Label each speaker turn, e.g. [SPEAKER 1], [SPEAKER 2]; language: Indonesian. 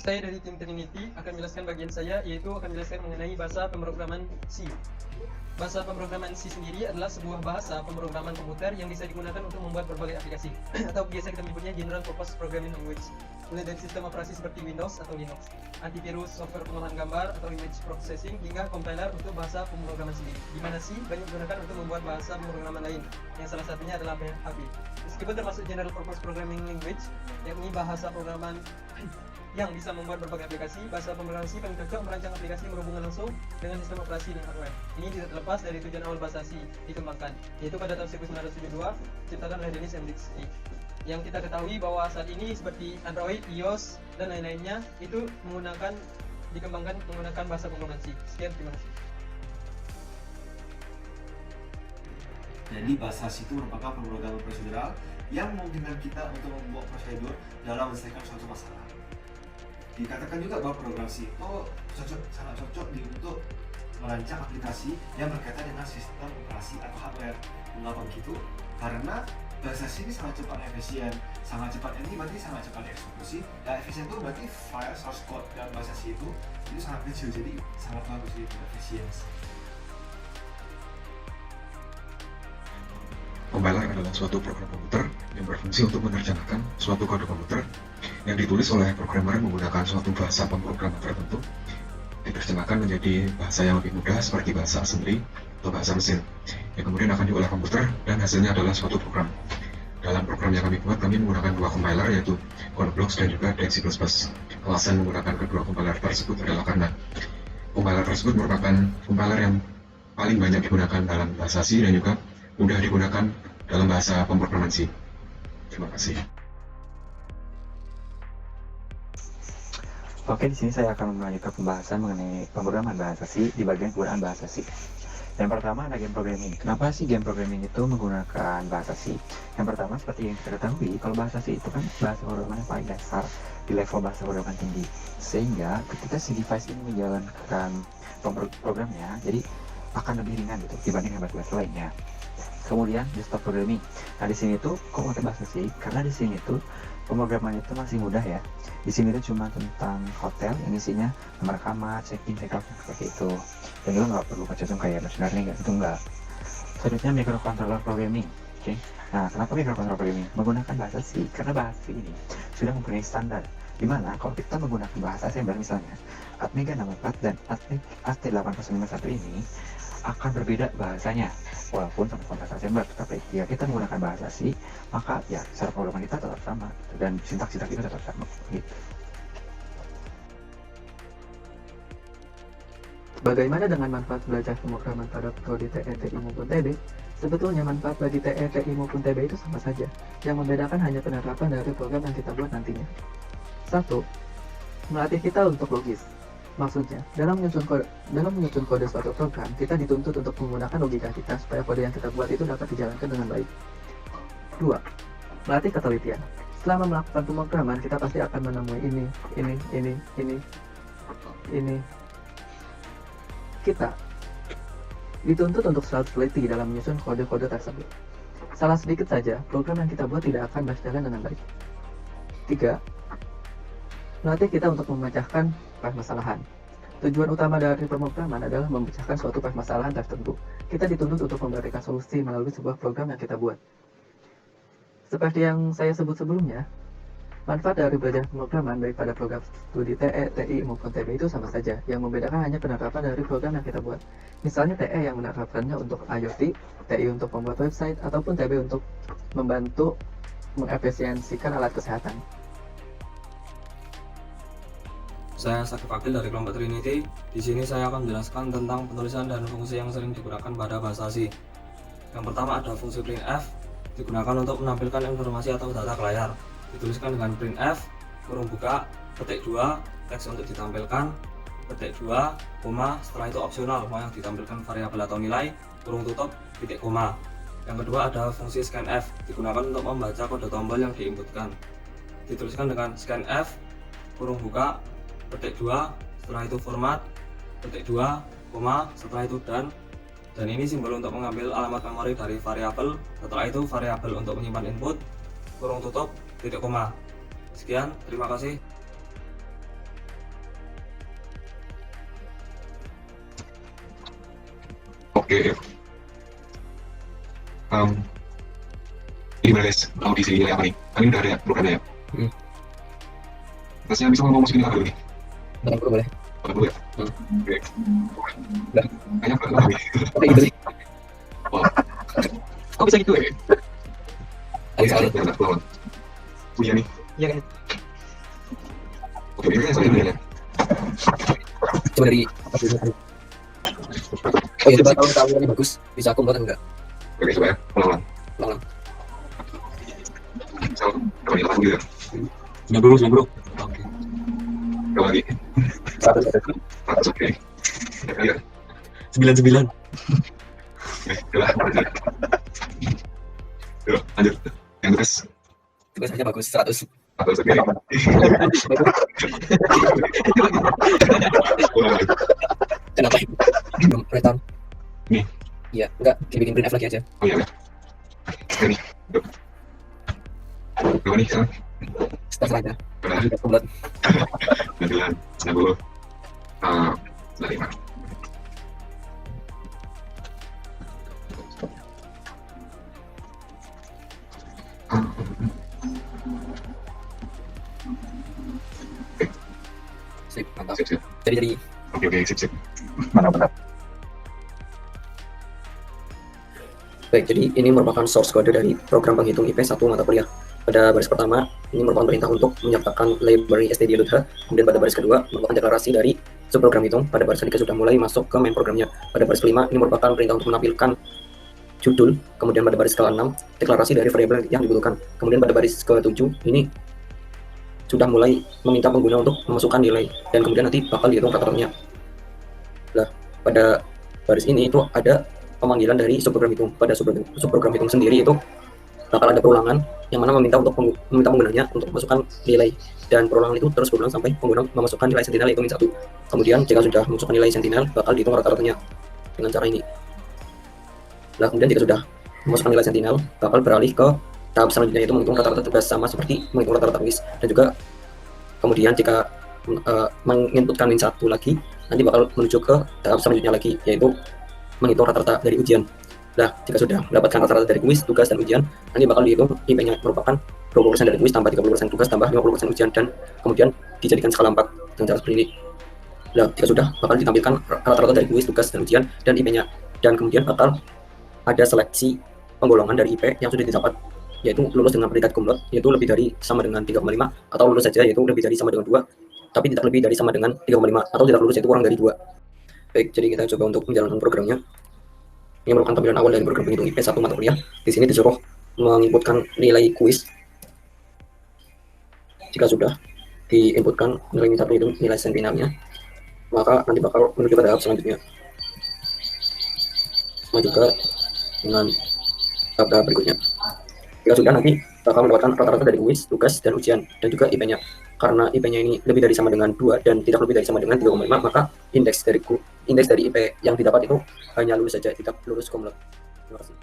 [SPEAKER 1] Saya dari tim Trinity akan menjelaskan bagian saya, yaitu akan menjelaskan mengenai bahasa pemrograman C. Bahasa pemrograman C sendiri adalah sebuah bahasa pemrograman komputer yang bisa digunakan untuk membuat berbagai aplikasi atau biasa kita menyebutnya General Purpose Programming Language, mulai dari sistem operasi seperti Windows atau Linux, antivirus, software pengolahan gambar atau image processing, hingga compiler untuk bahasa pemrograman sendiri, di mana C banyak digunakan untuk membuat bahasa pemrograman lain, yang salah satunya adalah PHP. Meskipun termasuk General Purpose Programming Language, yakni bahasa programan yang bisa membuat berbagai aplikasi, bahasa pemrograman C paling cocok merancang aplikasi berhubungan langsung dengan sistem operasi dan hardware. Ini tidak terlepas dari tujuan awal bahasa C dikembangkan, yaitu pada tahun 1972 diciptakan oleh Dennis McCarthy. Yang kita ketahui bahwa saat ini seperti Android, iOS, dan lain-lainnya itu dikembangkan menggunakan bahasa pemrograman C. Sekian, terima kasih.
[SPEAKER 2] Jadi bahasa C itu merupakan pemrograman prosedural yang memungkinkan kita untuk membuat prosedur dalam menyelesaikan suatu masalah. Dikatakan juga bahwa program C itu sangat cocok untuk merancang aplikasi yang berkaitan dengan sistem operasi atau hardware. Mengapa begitu? Karena bahasa C ini sangat cepat dan efisien. Sangat cepat ini berarti sangat cepat dieksekusi, dan efisien itu berarti file source code dalam bahasa C itu sangat kecil, jadi sangat bagus untuk efisiensi.
[SPEAKER 3] Compiler adalah suatu program komputer yang berfungsi untuk menerjemahkan suatu kode komputer yang ditulis oleh programmer menggunakan suatu bahasa pemrograman tertentu, diterjemahkan menjadi bahasa yang lebih mudah seperti bahasa assembly atau bahasa mesin, yang kemudian akan diolah komputer dan hasilnya adalah suatu program. Dalam program yang kami buat, kami menggunakan dua compiler, yaitu CodeBlocks dan juga DXC++. Alasan menggunakan kedua compiler tersebut adalah karena compiler tersebut merupakan compiler yang paling banyak digunakan dalam bahasa C dan juga mudah digunakan dalam bahasa pemrograman C. Terima kasih.
[SPEAKER 4] Oke, di sini saya akan melanjutkan pembahasan mengenai pemrograman bahasa C di bagian penggunaan bahasa C. Yang pertama ada game programming. Kenapa sih game programming itu menggunakan bahasa C? Yang pertama, seperti yang kita ketahui, kalau bahasa C itu kan bahasa pemrograman yang paling dasar di level bahasa pemrograman tinggi. Sehingga ketika si device ini menjalankan programnya, jadi akan lebih ringan gitu dibanding bahasa lainnya. Kemudian desktop programming. Nah, di sini tuh kok pakai bahasa C? Karena di sini tuh pemrograman itu masih mudah ya. Di sini tuh cuma tentang hotel yang isinya nomor kamar, check-in, check-out seperti itu. Dan juga nggak perlu macam kayak sebenarnya nggak, itu nggak. Selanjutnya microcontroller programming. Oke. Nah, kenapa microcontroller programming? Menggunakan bahasa C karena bahasa C ini sudah mempunyai standar. Dimana kalau kita menggunakan bahasa assembler misalnya Atmega 64 dan AT8051 ini akan berbeda bahasanya, walaupun sama-sama bahasa assembler, tetapi jika kita menggunakan bahasa C, maka ya secara pemrograman kita tetap sama dan sintaks kita tetap sama gitu.
[SPEAKER 5] Bagaimana dengan manfaat belajar pemrograman pada prodi TE, TI maupun TB? Sebetulnya manfaat bagi TE, TI maupun TB itu sama saja. Yang membedakan hanya penerapan dari program yang kita buat nantinya. 1. Melatih kita untuk logis. Maksudnya, dalam menyusun kode suatu program, kita dituntut untuk menggunakan logika kita supaya kode yang kita buat itu dapat dijalankan dengan baik. 2. Melatih ketelitian. Selama melakukan pemrograman, kita pasti akan menemui ini. Kita dituntut untuk selalu teliti dalam menyusun kode-kode tersebut. Salah sedikit saja, program yang kita buat tidak akan berjalan dengan baik. 3. Melatih kita untuk memecahkan permasalahan. Tujuan utama dari pemrograman adalah memecahkan suatu permasalahan tertentu. Kita dituntut untuk memberikan solusi melalui sebuah program yang kita buat. Seperti yang saya sebut sebelumnya, manfaat dari belajar pemrograman baik pada program studi TE, TI maupun TB itu sama saja. Yang membedakan hanya penerapan dari program yang kita buat. Misalnya TE yang menerapkannya untuk IoT, TI untuk membuat website, ataupun TB untuk membantu mengefisiensikan alat kesehatan.
[SPEAKER 6] Saya Sakif Akil dari kelompok Trinity. Di sini saya akan menjelaskan tentang penulisan dan fungsi yang sering digunakan pada bahasa C. Yang pertama ada fungsi printf, digunakan untuk menampilkan informasi atau data ke layar. Dituliskan dengan printf, kurung buka, ketik 2, teks untuk ditampilkan, ketik 2, koma, setelah itu opsional, mau yang ditampilkan variabel atau nilai, kurung tutup, titik koma. Yang kedua ada fungsi scanf, digunakan untuk membaca kode tombol yang diinputkan. Dituliskan dengan scanf, kurung buka, ketik 2, setelah itu format, ketik 2, koma, setelah itu dan ini simbol untuk mengambil alamat memori dari variabel, setelah itu variabel untuk menyimpan input, kurung tutup, titik koma. Sekian, terima kasih.
[SPEAKER 3] Oke. Ini guys, audisi nilai apa nih? Kan ini udah ada ya programnya ya? Masnya bisa ngomong masukin apa dulu nih?
[SPEAKER 5] 80 boleh.
[SPEAKER 3] 80 ya? Oke.
[SPEAKER 5] Udah.
[SPEAKER 3] Kayaknya nggak lebih.
[SPEAKER 5] Oke gitu sih.
[SPEAKER 3] Wah,
[SPEAKER 1] Kok bisa gitu ya?
[SPEAKER 5] Ada sekali.
[SPEAKER 3] Bentar, lawan. Punya nih.
[SPEAKER 1] Iya kan?
[SPEAKER 3] Oke, ini saya nilainya.
[SPEAKER 5] Coba dari apa sih? Oh iya, coba tahu ini bagus. Bisa aku buat enggak?
[SPEAKER 3] Oke, coba ya, ulang-ulang.
[SPEAKER 5] Ulang.
[SPEAKER 3] Misal, kalau nilai 80 gitu ya.
[SPEAKER 5] 90. Oke.
[SPEAKER 3] Coba lagi.
[SPEAKER 5] 100.
[SPEAKER 3] 100, oke. Ya, kali ya.
[SPEAKER 5] 99.
[SPEAKER 3] Oke, udah. Yuk, lanjut. Yang tugas.
[SPEAKER 5] Tugasnya bagus 100.
[SPEAKER 3] 100, oke. Ulang lagi.
[SPEAKER 5] Kenapa? Belum return.
[SPEAKER 3] Nih.
[SPEAKER 5] Iya, enggak dibikin print F lagi aja.
[SPEAKER 3] Oh iya, ya. Oke nih. Yuk. Coba nih, sekarang.
[SPEAKER 5] Start aja.
[SPEAKER 3] Udah.
[SPEAKER 5] Kita buat
[SPEAKER 3] 9, 90. 95.
[SPEAKER 5] sip, mantap.
[SPEAKER 3] Sip, sip.
[SPEAKER 5] Jadi
[SPEAKER 3] Oke, sip, sip.
[SPEAKER 4] Mantap.
[SPEAKER 5] baik, jadi ini merupakan source code dari program penghitung IP 1 mata kuliah. Pada baris pertama, ini merupakan perintah untuk menyertakan library std.h. Kemudian pada baris kedua, merupakan deklarasi dari subprogram hitung. Pada baris ketiga sudah mulai masuk ke main programnya. Pada baris kelima, ini merupakan perintah untuk menampilkan judul. Kemudian pada baris ke-6, deklarasi dari variabel yang dibutuhkan. Kemudian pada baris ke-7, ini sudah mulai meminta pengguna untuk memasukkan nilai. Dan kemudian nanti bakal dihitung rata-ratanya. Nah, pada baris ini itu ada pemanggilan dari subprogram hitung. Pada subprogram hitung sendiri itu bakal ada perulangan yang mana meminta penggunanya untuk memasukkan nilai, dan perulangan itu terus berulang sampai pengguna memasukkan nilai sentinel yaitu min 1. Kemudian jika sudah memasukkan nilai sentinel bakal dihitung rata-ratanya dengan cara ini. Nah, kemudian jika sudah memasukkan nilai sentinel bakal beralih ke tahap selanjutnya yaitu menghitung rata-rata tugas, sama seperti menghitung rata-rata kuis. Dan juga kemudian jika menginputkan min 1 lagi, nanti bakal menuju ke tahap selanjutnya lagi yaitu menghitung rata-rata dari ujian. Nah, jika sudah mendapatkan rata-rata dari kuis, tugas, dan ujian, nanti bakal dihitung IP-nya merupakan 20% dari kuis tambah 30% tugas tambah 50% ujian, dan kemudian dijadikan skala 4 dengan cara seperti ini. Nah, jika sudah bakal ditampilkan rata-rata dari kuis, tugas, dan ujian, dan IP-nya, dan kemudian bakal ada seleksi penggolongan dari IP yang sudah didapat, yaitu lulus dengan predikat cum laude, yaitu lebih dari sama dengan 3,5, atau lulus saja yaitu lebih dari sama dengan 2, tapi tidak lebih dari sama dengan 3,5, atau tidak lulus yaitu kurang dari 2. Baik, jadi kita coba untuk menjalankan programnya. Ini merupakan tampilan awal dari program penghitung IP 1 mata kuliah. Di sini disuruh menginputkan nilai kuis. Jika sudah diinputkan nilai min 1 itu nilai sentinelnya, maka nanti bakal menuju ke tahap selanjutnya. Sama juga dengan tahap berikutnya. Jika sudah, nanti bakal mendapatkan rata-rata dari kuis, tugas, dan ujian, dan juga IP-nya. Karena IP-nya ini lebih dari sama dengan 2 dan tidak lebih dari sama dengan 3,5, maka indeks dari IP yang didapat itu hanya lulus saja, tidak lulus cum laude. Terima kasih.